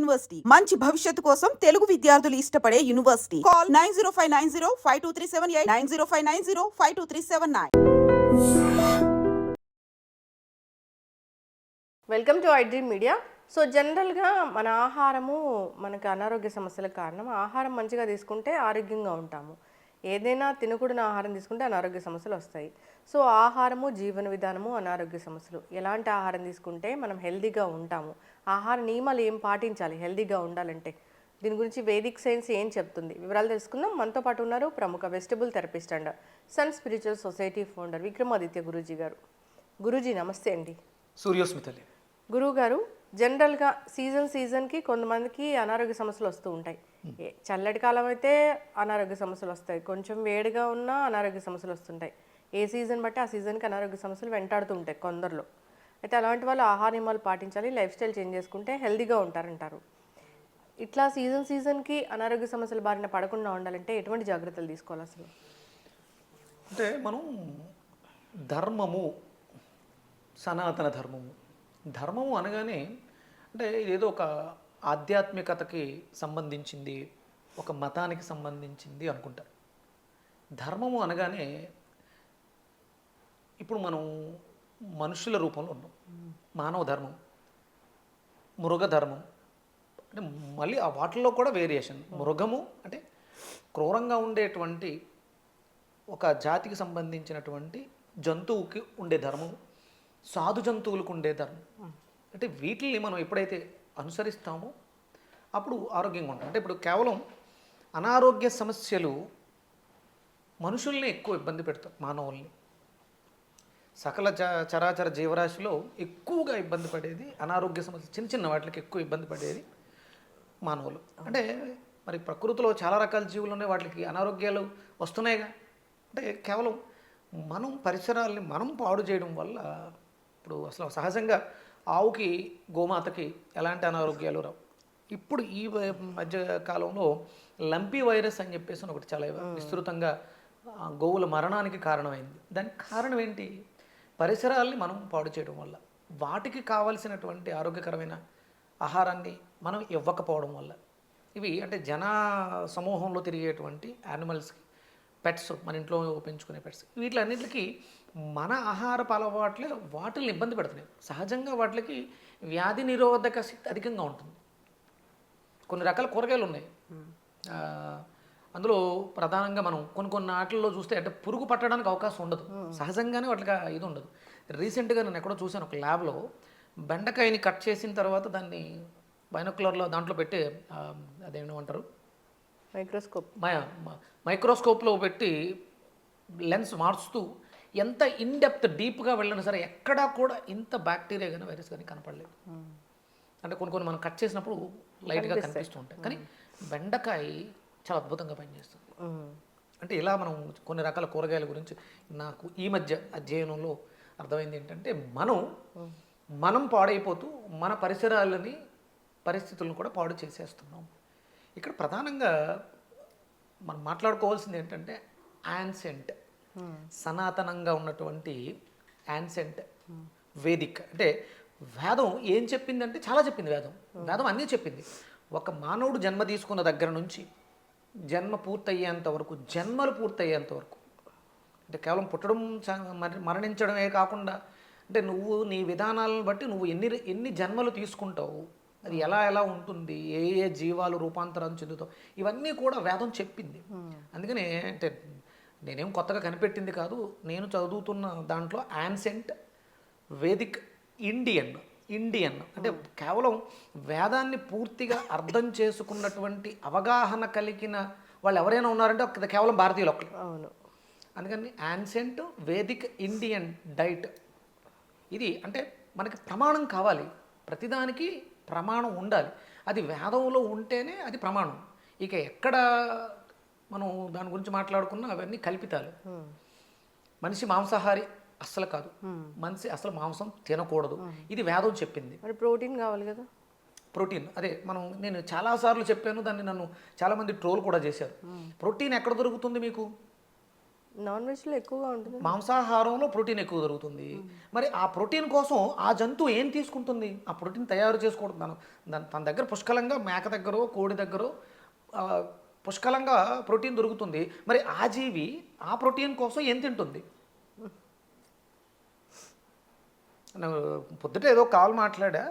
University మంచి భవిష్యత్తు కోసం తెలుగు విద్యార్థులు ఇష్టపడే university. Call 9059052378 9059052379. Welcome to I dream media. So జనరల్గా మన ఆహారము మనకు అనారోగ్య సమస్యలకు కారణం. ఆహారం మంచిగా తీసుకుంటే ఆరోగ్యంగా ఉంటాము. ఏదైనా తినకూడని ఆహారం తీసుకుంటే అనారోగ్య సమస్యలు వస్తాయి. సో ఆహారము, జీవన విధానము, అనారోగ్య సమస్యలు. ఎలాంటి ఆహారం తీసుకుంటే మనం హెల్తీగా ఉంటాము, ఆహార నియమాలు ఏం పాటించాలి హెల్తీగా ఉండాలంటే, దీని గురించి వేదిక్ సైన్స్ ఏం చెప్తుంది, వివరాలు తెలుసుకుందాం. మనతో పాటు ఉన్నారు ప్రముఖ vegetable therapist and sun spiritual society founder Vikramaditya Guruji గారు. గురూజీ నమస్తే అండి. సూర్యోస్మితలి. గురువు గారు, జనరల్గా సీజన్కి కొంతమందికి అనారోగ్య సమస్యలు వస్తూ ఉంటాయి. చల్లటి కాలం అయితే అనారోగ్య సమస్యలు వస్తాయి, కొంచెం వేడిగా ఉన్నా అనారోగ్య సమస్యలు వస్తుంటాయి. ఏ సీజన్ బట్టి ఆ సీజన్కి అనారోగ్య సమస్యలు వెంటాడుతూ ఉంటాయి కొందరిలో. అయితే అలాంటి వాళ్ళు ఆహార నియమాలు పాటించాలి, లైఫ్ స్టైల్ చేంజ్ చేసుకుంటే హెల్తీగా ఉంటారంటారు. ఇట్లా సీజన్కి అనారోగ్య సమస్యల బారిన పడకుండా ఉండాలంటే ఎటువంటి జాగ్రత్తలు తీసుకోవాలి అసలు? అంటే మనం ధర్మము, సనాతన ధర్మము అనగానే అంటే ఇదేదో ఒక ఆధ్యాత్మికతకి సంబంధించింది, ఒక మతానికి సంబంధించింది అనుకుంటారు. ధర్మము అనగానే ఇప్పుడు మనం మనుషుల రూపంలో ఉన్నాం. మానవ ధర్మం, మృగ ధర్మం, అంటే మళ్ళీ ఆ వాటిల్లో కూడా వేరియేషన్. మృగము అంటే క్రూరంగా ఉండేటువంటి ఒక జాతికి సంబంధించినటువంటి జంతువుకి ఉండే ధర్మం, సాధు జంతువులకు ఉండే ధర్మం. అంటే వీటిని మనం ఎప్పుడైతే అనుసరిస్తామో అప్పుడు ఆరోగ్యంగా ఉంటాం. అంటే ఇప్పుడు కేవలం అనారోగ్య సమస్యలు మనుషుల్ని ఎక్కువ ఇబ్బంది పెడతాయి, మానవుల్ని. సకల చరాచర జీవరాశిలో ఎక్కువగా ఇబ్బంది పడేది అనారోగ్య సమస్యలు. చిన్న చిన్న వాటికి ఎక్కువ ఇబ్బంది పడేది మానవులు. అంటే మరి ప్రకృతిలో చాలా రకాల జీవులు ఉన్నాయి, వాటికి అనారోగ్యాలు వస్తున్నాయిగా. అంటే కేవలం మనం పరిసరాల్ని మనం పాడు చేయడం వల్ల ఇప్పుడు అసలు సహజంగా ఆవుకి, గోమాతకి ఎలాంటి అనారోగ్యాలు రావు. ఇప్పుడు ఈ మధ్య కాలంలో లంపీ వైరస్ అని చెప్పేసి ఒకటి చాలా విస్తృతంగా గోవుల మరణానికి కారణమైంది. దానికి కారణం ఏంటి? పరిసరాల్ని మనం పాడు చేయడం వల్ల, వాటికి కావలసినటువంటి ఆరోగ్యకరమైన ఆహారాన్ని మనం ఇవ్వకపోవడం వల్ల. ఇవి అంటే జన సమూహంలో తిరిగేటువంటి యానిమల్స్కి, పెట్స్, మన ఇంట్లో పెంచుకునే పెట్స్, వీటిలన్నిటికీ మన ఆహారపు అలవాట్లే వాటిని ఇబ్బంది పెడుతున్నాయి. సహజంగా వాటికి వ్యాధి నిరోధక శక్తి అధికంగా ఉంటుంది. కొన్ని రకాల కూరగాయలు ఉన్నాయి, అందులో ప్రధానంగా మనం కొన్ని ఆటల్లో చూస్తే అంటే పురుగు పట్టడానికి అవకాశం ఉండదు, సహజంగానే వాటికి ఇది ఉండదు. రీసెంట్గా నేను ఎక్కడో చూశాను, ఒక ల్యాబ్లో బెండకాయని కట్ చేసిన తర్వాత దాన్ని బైనోక్యులర్లో దాంట్లో పెట్టి అదేమంటారు మైక్రోస్కోప్లో పెట్టి లెన్స్ మార్చుతూ ఎంత ఇన్డెప్త్ డీప్గా వెళ్ళినా సరే ఎక్కడా కూడా ఇంత బ్యాక్టీరియా కానీ వైరస్ కానీ కనపడలేదు. అంటే కొన్ని మనం కట్ చేసినప్పుడు లైట్గా కనిపిస్తూ ఉంటాయి, కానీ బెండకాయ చాలా అద్భుతంగా పనిచేస్తుంది. అంటే ఇలా మనం కొన్ని రకాల కూరగాయల గురించి నాకు ఈ మధ్య అధ్యయనంలో అర్థమైంది ఏంటంటే, మనం పాడైపోతూ మన పరిస్థితులను కూడా పాడు చేసేస్తున్నాం. ఇక్కడ ప్రధానంగా మనం మాట్లాడుకోవాల్సింది ఏంటంటే యాన్సెంట్, సనాతనంగా ఉన్నటువంటి యాన్సెంట్ వేదిక్. అంటే వేదం ఏం చెప్పిందంటే చాలా చెప్పింది. వేదం అన్నీ చెప్పింది. ఒక మానవుడు జన్మ తీసుకున్న దగ్గర నుంచి జన్మ పూర్తయ్యేంత వరకు, జన్మలు పూర్తయ్యేంత వరకు, అంటే కేవలం పుట్టడం మరణించడమే కాకుండా, అంటే నువ్వు నీ విధానాలను బట్టి నువ్వు ఎన్ని జన్మలు తీసుకుంటావు, అది ఎలా ఉంటుంది, ఏ జీవాలు రూపాంతరం చెందుతావు, ఇవన్నీ కూడా వేదం చెప్పింది. అందుకనే అంటే నేనేం కొత్తగా కనిపెట్టింది కాదు, నేను చదువుతున్న దాంట్లో యాన్సెంట్ వేదిక్ ఇండియన్ అంటే కేవలం వేదాన్ని పూర్తిగా అర్థం చేసుకున్నటువంటి అవగాహన కలిగిన వాళ్ళు ఎవరైనా ఉన్నారంటే కేవలం భారతీయులు ఒక్కరు. అవును. అందుకని యాన్సెంట్ వేదిక్ ఇండియన్ డైట్ ఇది. అంటే మనకి ప్రమాణం కావాలి, ప్రతిదానికి ప్రమాణం ఉండాలి. అది వేదంలో ఉంటేనే అది ప్రమాణం. ఇక ఎక్కడ మనం దాని గురించి మాట్లాడుకున్నా అవన్నీ కల్పితాలు. మనిషి మాంసాహారి అస్సలు కాదు, మనిషి అసలు మాంసం తినకూడదు, ఇది వేదం చెప్పింది. మరి ప్రోటీన్ కావాలి కదా. ప్రోటీన్ అదే నేను చాలాసార్లు చెప్పాను, దాన్ని నన్ను చాలామంది ట్రోల్ కూడా చేశారు. ప్రోటీన్ ఎక్కడ దొరుకుతుంది మీకు? నాన్ వెజ్లో ఎక్కువగా ఉంటుంది. మాంసాహారంలో ప్రోటీన్ ఎక్కువ దొరుకుతుంది. మరి ఆ ప్రోటీన్ కోసం ఆ జంతువు ఏం తీసుకుంటుంది? ఆ ప్రోటీన్ తయారు చేసుకోవడం తన దగ్గర పుష్కలంగా మేక దగ్గర కోడి దగ్గర పుష్కలంగా ప్రోటీన్ దొరుకుతుంది. మరి ఆ జీవి ఆ ప్రోటీన్ కోసం ఏం తింటుంది? పొద్దుట ఏదో కాల్ మాట్లాడా,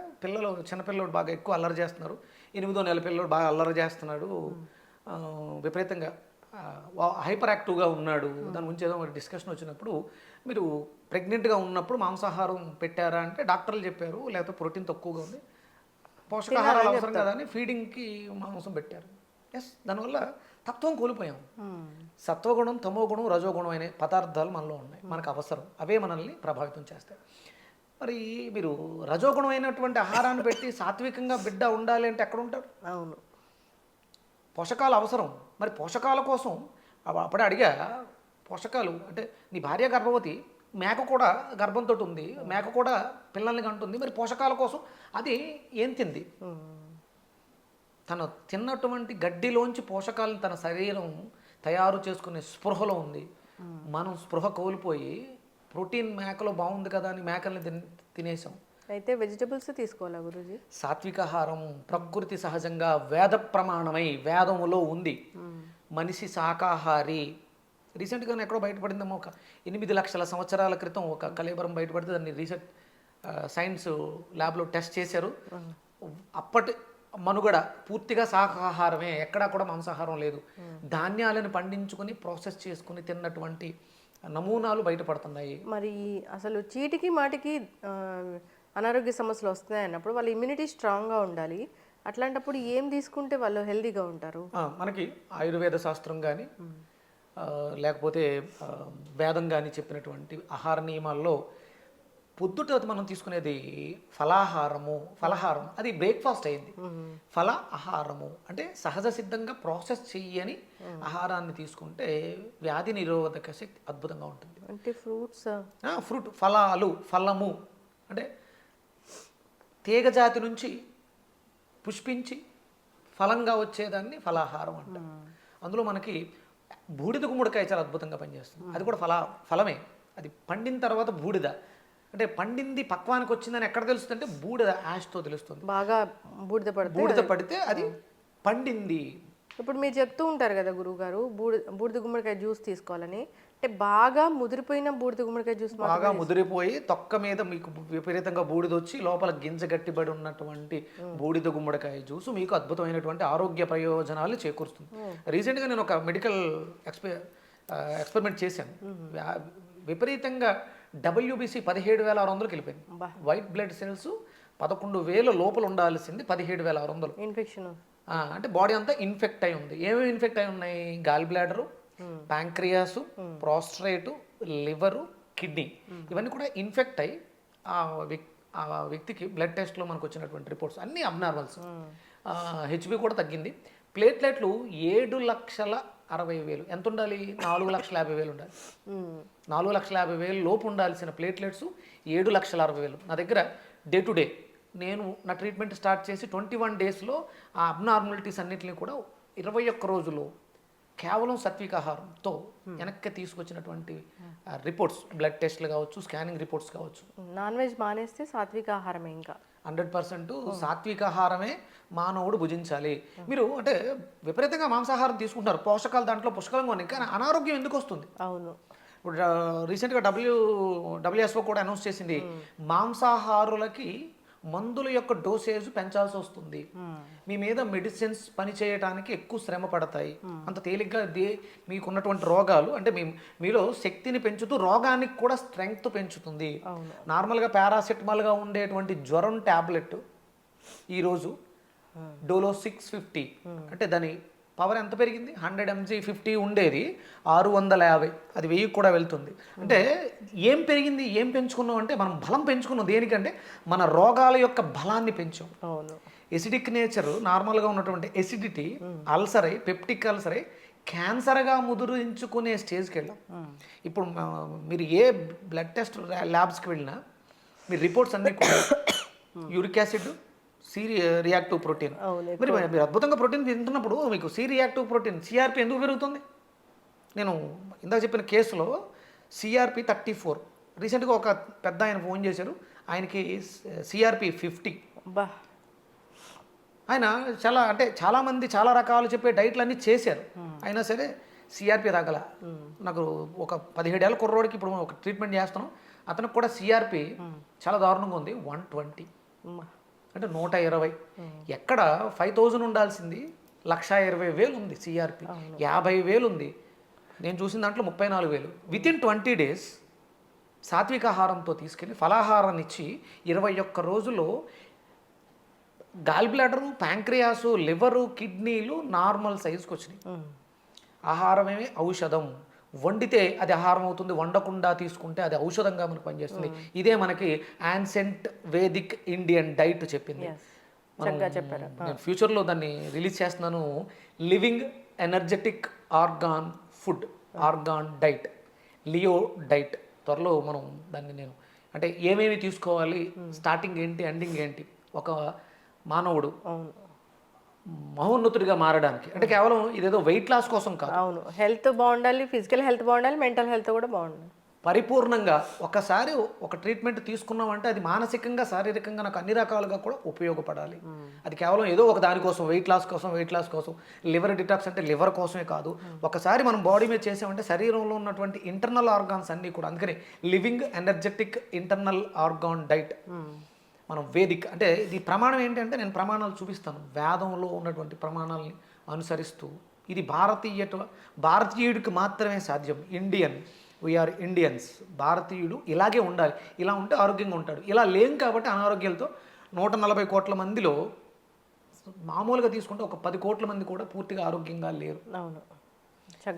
చిన్నపిల్లడు బాగా ఎక్కువ అల్లరి చేస్తున్నారు, 8వ నెల పిల్లడు బాగా అల్లరి చేస్తున్నాడు, విపరీతంగా హైపర్ యాక్టివ్గా ఉన్నాడు, దాని గురించి ఏదో మరి డిస్కషన్ వచ్చినప్పుడు, మీరు ప్రెగ్నెంట్గా ఉన్నప్పుడు మాంసాహారం పెట్టారా అంటే డాక్టర్లు చెప్పారు, లేకపోతే ప్రోటీన్ తక్కువగా ఉంది, పోషకాహారాలు అవసరం కదా అని ఫీడింగ్కి మాంసం పెట్టారు. దానివల్ల తత్వం కోల్పోయాం. సత్వగుణం, తమోగుణం, రజోగుణం అనే పదార్థాలు మనలో ఉన్నాయి, మనకు అవసరం, అవే మనల్ని ప్రభావితం చేస్తాయి. మరి మీరు రజోగుణమైనటువంటి ఆహారాన్ని పెట్టి సాత్వికంగా బిడ్డ ఉండాలి అంటే ఎక్కడ ఉంటారు? అవును, పోషకాలు అవసరం. మరి పోషకాల కోసం అప్పుడే అడిగా, పోషకాలు అంటే నీ భార్య గర్భవతి, మేక కూడా గర్భంతో ఉంది, మేక కూడా పిల్లల్ని కంటుంది, మరి పోషకాల కోసం అది ఏం తింది? తను తిన్నటువంటి గడ్డిలోంచి పోషకాలను తన శరీరం తయారు చేసుకునే స్పృహలో ఉంది. మనం స్పృహ కోల్పోయి ప్రోటీన్ మేకలో బాగుంది కదా అని మేకల్ని తినేసాం. అయితే వెజిటబుల్స్ తీసుకోవాలా గురూజీ? సాత్వికాహారం ప్రకృతి సహజంగా వేద ప్రమాణమై వేదములో ఉంది. మనిషి శాకాహారి. రీసెంట్గా ఎక్కడో బయటపడిందేమో, ఒక 8 లక్షల సంవత్సరాల క్రితం ఒక కళేబరం బయటపడితే దాన్ని రీసెర్చ్ సైన్స్ ల్యాబ్లో టెస్ట్ చేశారు. అప్పటి మనుగడ పూర్తిగా శాకాహారమే, ఎక్కడా కూడా మాంసాహారం లేదు. ధాన్యాలను పండించుకొని ప్రాసెస్ చేసుకుని తిన్నటువంటి నమూనాలు బయటపడుతున్నాయి. మరి అసలు చీటికి మాటికి అనారోగ్య సమస్యలు వస్తున్నాయి అన్నప్పుడు వాళ్ళ ఇమ్యూనిటీ స్ట్రాంగ్గా ఉండాలి. అట్లాంటప్పుడు ఏం తీసుకుంటే వాళ్ళు హెల్తీగా ఉంటారు? మనకి ఆయుర్వేద శాస్త్రం కానీ లేకపోతే వేదం కానీ చెప్పినటువంటి ఆహార నియమాల్లో పొద్దుట మనం తీసుకునేది ఫలహారం, అది బ్రేక్ఫాస్ట్ అయింది. ఫల ఆహారము అంటే సహజ సిద్ధంగా ప్రాసెస్ చెయ్యని ఆహారాన్ని తీసుకుంటే వ్యాధి నిరోధక శక్తి అద్భుతంగా ఉంటుంది. అంటే ఫ్రూట్, ఫలము అంటే తీగ జాతి నుంచి పుష్పించి ఫలంగా వచ్చేదాన్ని ఫలాహారం అంట. అందులో మనకి బూడిద గుమ్మడికాయ చాలా అద్భుతంగా పనిచేస్తుంది. అది కూడా ఫలమే. అది పండిన తర్వాత బూడిద అంటే పండింది పక్వానికి వచ్చిందని ఎక్కడ తెలుస్తుంది అంటే బూడిద యాష్తో తెలుస్తుంది. బాగా బూడిద పడితే అది పండింది. ఇప్పుడు మీరు చెప్తూ ఉంటారు కదా గురువుగారు, బూడిద గుమ్మడికాయ జ్యూస్ తీసుకోవాలని. అంటే బాగా ముదిరిపోయిన బూడిద గుమ్మడికాయ జ్యూస్, బాగా ముదిరిపోయి తొక్క మీద మీకు విపరీతంగా బూడిద వచ్చి లోపల గింజ గట్టిబడి ఉన్నటువంటి బూడిద గుమ్మడికాయ జ్యూస్ మీకు అద్భుతమైనటువంటి ఆరోగ్య ప్రయోజనాలు చేకూరుస్తుంది. రీసెంట్గా నేను ఒక మెడికల్ ఎక్స్పెరిమెంట్ చేశాను. విపరీతంగా WBC 17,600కి వెళ్ళిపోయింది. వైట్ బ్లడ్ సెల్స్ 11,000 లోపల ఉండాల్సింది 17,600. ఇన్ఫెక్షన్ అంటే బాడీ అంతా ఇన్ఫెక్ట్ అయి ఉంది. ఏమేమి ఇన్ఫెక్ట్ అయి ఉన్నాయి? Gall bladder, pancreas, prostate, liver, kidney, ఇవన్నీ కూడా ఇన్ఫెక్ట్ అయ్యి ఆ వ్యక్తికి బ్లడ్ టెస్ట్లో మనకు వచ్చినటువంటి రిపోర్ట్స్ అన్నీ అబ్నార్మల్స్. హెచ్బి కూడా తగ్గింది. ప్లేట్లెట్లు 7,60,000. ఎంత ఉండాలి? 4,50,000 ఉండాలి. 4,50,000 లోపు ఉండాల్సిన ప్లేట్లెట్స్ 7,60,000. నా దగ్గర డే టు డే నేను నా ట్రీట్మెంట్ స్టార్ట్ చేసి 21 డేస్లో ఆ అబ్నార్మాలిటీస్ అన్నింటినీ కూడా 21 రోజులు కేవలం సాత్వికాహారంతో వెనక్కి తీసుకొచ్చినటువంటి రిపోర్ట్స్, బ్లడ్ టెస్ట్లు కావచ్చు, స్కానింగ్ రిపోర్ట్స్ కావచ్చు. నాన్ వెజ్ మానేస్తే సాత్విక ఆహారమే, ఇంకా 100% సాత్వికాహారమే మానవుడు భుజించాలి. మీరు అంటే విపరీతంగా మాంసాహారం తీసుకుంటారు, పోషకాలు దాంట్లో పుష్కలంగా ఉన్నాయి, కానీ అనారోగ్యం ఎందుకు వస్తుంది? అవును. ఇప్పుడు రీసెంట్గా WHO కూడా అనౌన్స్ చేసింది, మాంసాహారులకి మందుల యొక్క డోసేజ్ పెంచాల్సి వస్తుంది. మీ మీద మెడిసిన్స్ పనిచేయడానికి ఎక్కువ శ్రమ పడతాయి. అంత తేలిగ్గా మీకున్నటువంటి రోగాలు అంటే మీలో శక్తిని పెంచుతూ రోగానికి కూడా స్ట్రెంగ్త్ పెంచుతుంది. నార్మల్గా పారాసెటమాల్గా ఉండేటువంటి జ్వరం ట్యాబ్లెట్ ఈరోజు డోలో 650 అంటే దాని పవర్ ఎంత పెరిగింది? 100 mg 50 ఉండేది 650, అది 1000 కూడా వెళ్తుంది. అంటే ఏం పెరిగింది? ఏం పెంచుకున్నాం అంటే మనం బలం పెంచుకున్నాం. దేనికంటే మన రోగాల యొక్క బలాన్ని పెంచాం. అవును. ఎసిడిక్ నేచర్, నార్మల్గా ఉన్నటువంటి ఎసిడిటీ, అల్సర్ అయి పెప్టిక్ అల్సర్ అయి క్యాన్సర్గా ముదురించుకునే స్టేజ్కి వెళ్ళాం. ఇప్పుడు మీరు ఏ బ్లడ్ టెస్ట్ ల్యాబ్స్కి వెళ్ళినా మీరు రిపోర్ట్స్ అన్నీ కూడా uric acid, C reactive protein. మీరు అద్భుతంగా ప్రోటీన్ తింటున్నప్పుడు మీకు సి రియాక్టివ్ ప్రోటీన్, CRP ఎందుకు పెరుగుతుంది? నేను ఇందాక చెప్పిన కేసులో సిఆర్పి 34. రీసెంట్గా ఒక పెద్ద ఆయన ఫోన్ చేశారు, ఆయనకి సిఆర్పి 50. బా ఆయన చాలామంది చాలా రకాలు చెప్పే డైట్లు అన్నీ చేశారు, అయినా సరే సిఆర్పి తగ్గల. నాకు ఒక 17 ఏళ్ళ కుర్రోడికి ఇప్పుడు ఒక ట్రీట్మెంట్ చేస్తున్నాం, అతనికి కూడా సిఆర్పి చాలా దారుణంగా ఉంది, 120. అంటే 120. ఎక్కడ 5000 ఉండాల్సింది 1,20,000 ఉంది సిఆర్పి, 50,000 ఉంది. నేను చూసిన దాంట్లో 34,000. వితిన్ 20 days సాత్విక ఆహారంతో తీసుకెళ్ళి ఫలాహారాన్ని ఇచ్చి 21 రోజుల్లో గాల్ బ్లాడరు, ప్యాంక్రియాసు, లివరు, కిడ్నీలు నార్మల్ సైజుకి వచ్చినాయి. ఆహారమే ఔషధం. వండితే అది ఆహారం అవుతుంది, వండకుండా తీసుకుంటే అది ఔషధంగా మనకు పనిచేస్తుంది. ఇదే మనకి యాన్సెంట్ వేదిక్ ఇండియన్ డైట్ చెప్పింది. చెప్పారు. నేను ఫ్యూచర్లో దాన్ని రిలీజ్ చేస్తున్నాను, living energetic organ food, organ diet, Leo diet. త్వరలో మనం దాన్ని నేను అంటే ఏమేమి తీసుకోవాలి, స్టార్టింగ్ ఏంటి, ఎండింగ్ ఏంటి, ఒక మానవుడు మహోన్నతుడిగా మారడానికి, అంటే కేవలం ఇదేదో వెయిట్ లాస్ కోసం కాదు. అవును, హెల్త్ బాగుండాలి, ఫిజికల్ హెల్త్ బాగుండాలి, మెంటల్ హెల్త్ కూడా బాగుండాలి. పరిపూర్ణంగా ఒకసారి ఒక ట్రీట్మెంట్ తీసుకున్నామంటే అది మానసికంగా, శారీరకంగా నాకు అన్ని రకాలుగా కూడా ఉపయోగపడాలి. అది కేవలం ఏదో ఒక దానికోసం, వెయిట్ లాస్ కోసం, లివర్ డిటాక్స్ అంటే లివర్ కోసమే కాదు. ఒకసారి మనం బాడీ మీద చేసామంటే శరీరంలో ఉన్నటువంటి ఇంటర్నల్ ఆర్గాన్స్ అన్నీ కూడా. అందుకని living energetic internal organ diet మనం వేదిక్. అంటే ఇది ప్రమాణం ఏంటంటే నేను ప్రమాణాలు చూపిస్తాను, వేదంలో ఉన్నటువంటి ప్రమాణాలని అనుసరిస్తూ. ఇది భారతీయుడికి మాత్రమే సాధ్యం. We are Indians. భారతీయుడు ఇలాగే ఉండాలి, ఇలా ఉంటే ఆరోగ్యంగా ఉంటాడు. ఇలా లేం కాబట్టి అనారోగ్యాలతో 140 కోట్ల మందిలో మామూలుగా తీసుకుంటే ఒక 10 కోట్ల మంది కూడా పూర్తిగా ఆరోగ్యంగా లేరు. అవును,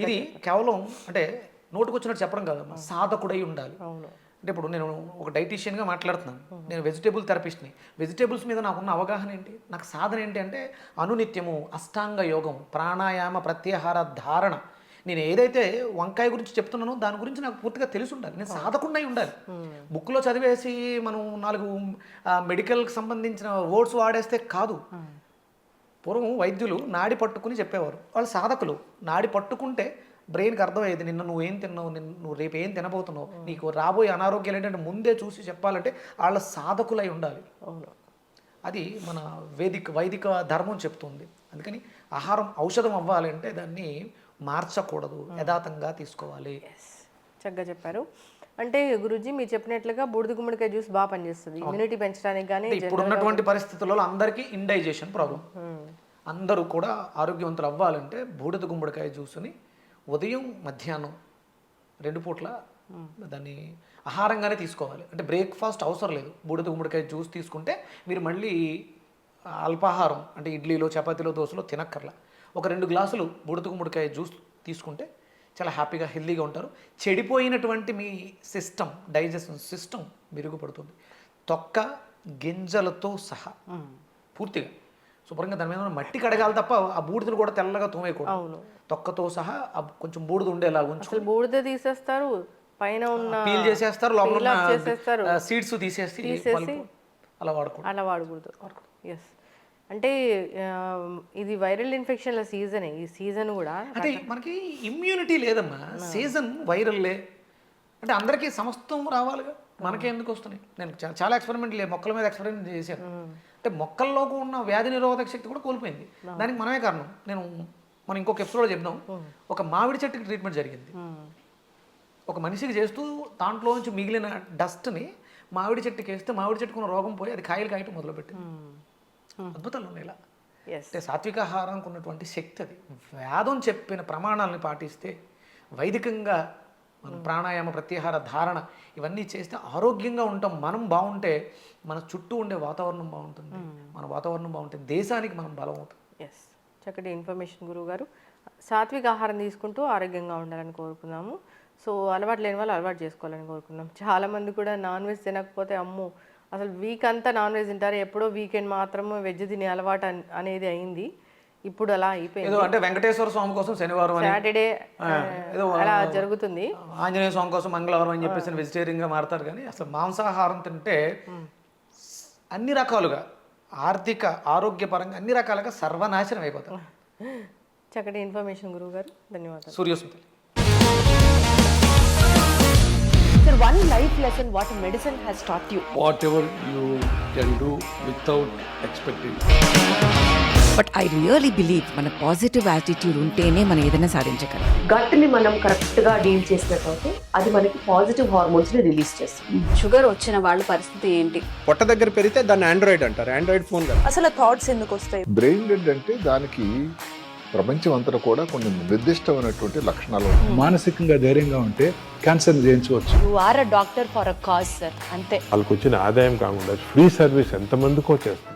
ఇది కేవలం అంటే నోటుకొచ్చినట్టు చెప్పడం కాదమ్మా, సాధకుడై ఉండాలి. అవును. అంటే ఇప్పుడు నేను ఒక డైటీషియన్గా మాట్లాడుతున్నాను, నేను వెజిటేబుల్ థెరపిస్ట్ని. వెజిటేబుల్స్ మీద నాకున్న అవగాహన ఏంటి, నాకు సాధన ఏంటి అంటే అనునిత్యము అష్టాంగ యోగం, ప్రాణాయామ, ప్రత్యాహార ధారణ. నేను ఏదైతే వంకాయ గురించి చెప్తున్నానో దాని గురించి నాకు పూర్తిగా తెలిసి ఉండాలి, నేను సాధకుండా ఉండాలి. బుక్లో చదివేసి మనం 4 మెడికల్కి సంబంధించిన వర్డ్స్ వాడేస్తే కాదు. పూర్వం వైద్యులు నాడి పట్టుకుని చెప్పేవారు, వాళ్ళు సాధకులు. నాడి పట్టుకుంటే బ్రెయిన్కి అర్థమయ్యేది, నిన్న నువ్వేం తిన్నావు, నువ్వు రేపు ఏం తినబోతున్నావు, నీకు రాబోయే అనారోగ్యాలు ఏంటంటే ముందే చూసి చెప్పాలంటే వాళ్ళ సాధకులై ఉండాలి. అది మన వైదిక ధర్మం చెప్తుంది. అందుకని ఆహారం ఔషధం అవ్వాలంటే దాన్ని మార్చకూడదు, యథాతంగా తీసుకోవాలి. చక్కగా చెప్పారు. అంటే గురూజీ మీరు చెప్పినట్లుగా బూడిద గుమ్మడికాయ జ్యూస్ బాగా పనిచేస్తుంది ఇమ్యూనిటీ పెంచడానికి. కానీ ఇప్పుడు ఉన్నటువంటి పరిస్థితులలో అందరికీ ఇండైజెషన్ ప్రాబ్లం. అందరూ కూడా ఆరోగ్యవంతులు అవ్వాలంటే బూడిద గుమ్మడికాయ జ్యూస్ని ఉదయం, మధ్యాహ్నం 2 పూట్ల దాన్ని ఆహారంగానే తీసుకోవాలి. అంటే బ్రేక్ఫాస్ట్ అవసరం లేదు. బూడిద గుమ్మడికాయ జ్యూస్ తీసుకుంటే మీరు మళ్ళీ అల్పాహారం అంటే ఇడ్లీలో, చపాతీలో, దోశలో తినక్కర్లా. ఒక 2 గ్లాసులు బూడిద గుమ్మడికాయ జ్యూస్ తీసుకుంటే చాలా హ్యాపీగా, హెల్తీగా ఉంటారు. చెడిపోయినటువంటి మీ డైజెషన్ సిస్టమ్ మెరుగుపడుతుంది. తొక్క గింజలతో సహా పూర్తిగా శుభ్రంగా దాని మీద మట్టి కడగాలి తప్ప ఆ బూడిదను కూడా తెల్లగా తోమేయకూడదు. తొక్కతో సహా కొంచెం బూడిద ఉండేలా ఉంచుకొని బూడిద తీసేస్తారు, పైన ఉన్న పీల్ చేసేస్తారు, లోపల ఉన్న సీడ్స్ తీసేసి అలా వాడకూడదు. ఎస్, అంటే ఇది వైరల్ ఇన్ఫెక్షన్ల సీజన్. ఈ సీజన్ కూడా అంటే మనకి ఇమ్యూనిటీ లేదమ్మా, సీజన్ వైరల్లే. అంటే అందరికీ సమస్తం రావాలిగా, మనకే ఎందుకు వస్తున్నాయి? నేను చాలా ఎక్స్పెరిమెంట్ మొక్కల మీద ఎక్స్పెరిమెంట్ చేశాను. అంటే మొక్కల్లో ఉన్న వ్యాధి నిరోధక శక్తి కూడా కోల్పోయింది. దానికి మనమే కారణం. మనం ఇంకొక ఎపిసోడ్లో చెప్దాం, ఒక మామిడి చెట్టుకి ట్రీట్మెంట్ జరిగింది. ఒక మనిషికి చేస్తూ దాంట్లో నుంచి మిగిలిన డస్ట్ని మామిడి చెట్టుకి వేస్తే మామిడి చెట్టుకున్న రోగం పోయి అది కాయలు కాయటం మొదలుపెట్టింది. అద్భుతాలు ఉన్నాయి ఇలా. అంటే సాత్విక ఆహారానికి ఉన్నటువంటి శక్తి అది. వేదం చెప్పిన ప్రమాణాలని పాటిస్తే, వైదికంగా మనం ప్రాణాయామ, ప్రత్యాహార ధారణ ఇవన్నీ చేస్తే ఆరోగ్యంగా ఉంటాం. మనం బాగుంటే మన చుట్టూ ఉండే వాతావరణం బాగుంటుంది, మన వాతావరణం బాగుంటే దేశానికి మనం బలం అవుతాం. ఎస్, చక్కటి ఇన్ఫర్మేషన్ గురువు గారు. సాత్విక ఆహారం తీసుకుంటూ ఆరోగ్యంగా ఉండాలని కోరుకుందాము. సో అలవాటు లేని వాళ్ళు అలవాటు చేసుకోవాలని కోరుకుందాం. చాలామంది కూడా నాన్ వెజ్ తినకపోతే అమ్ము అసలు వీక్ అంతా నాన్ వెజ్ తింటారు, ఎప్పుడో వీకెండ్ మాత్రమే వెజ్ తినే అలవాటు అనేది అయింది. ఇప్పుడు అలా అయిపోయింది. అంటే వెంకటేశ్వర స్వామి కోసం శనివారం, సాటర్డే అలా జరుగుతుంది. ఆంజనేయ స్వామి కోసం మంగళవారం అని చెప్పేసి వెజిటేరియన్గా మారుతారు. కానీ అసలు మాంసాహారం తింటే అన్ని రకాలుగా ఆర్థిక, ఆరోగ్యపరంగా అన్ని రకాలుగా సర్వనాశనం అయిపోతారు. చక్కటి ఇన్ఫర్మేషన్ గురువు గారు, ధన్యవాదాలు. సూర్యోస్మితలు. Sir, one life lesson what medicine has taught you. whatever you can do without expecting. But I really believe మన పాజిటివ్ యాటిట్యూడ్ ఉంటేనే మనం ఏదైనా సాధించగలం. గట్ని మనం కరెక్ట్గా డీల్ చేసినట్లయితే అది మనకి పాజిటివ్ హార్మోన్స్ని రిలీజ్ చేస్తుంది. షుగర్ వచ్చిన వాళ్ళ పరిస్థితి ఏంటి? పొట్ట దగ్గర పెరిగితే దాన్ని ఆండ్రాయిడ్ అంటారు, ఆండ్రాయిడ్ ఫోన్ కదా. అసలు థాట్స్ ఎందుకు వస్తాయి? బ్రెయిన్ డెడ్ అంటే దానికి ప్రపంచం అంతా కూడా కొన్ని నిర్దిష్టమైనటువంటి లక్షణాలు ఉన్నాయి. మానసికంగా ధైర్యంగా ఉంటే క్యాన్సర్ జయించవచ్చు. You are a doctor for a cause sir, అంతే. వాళ్ళకి వచ్చిన ఆదాయం కాకుండా ఫ్రీ సర్వీస్ ఎంతమందికో చేస్తారు.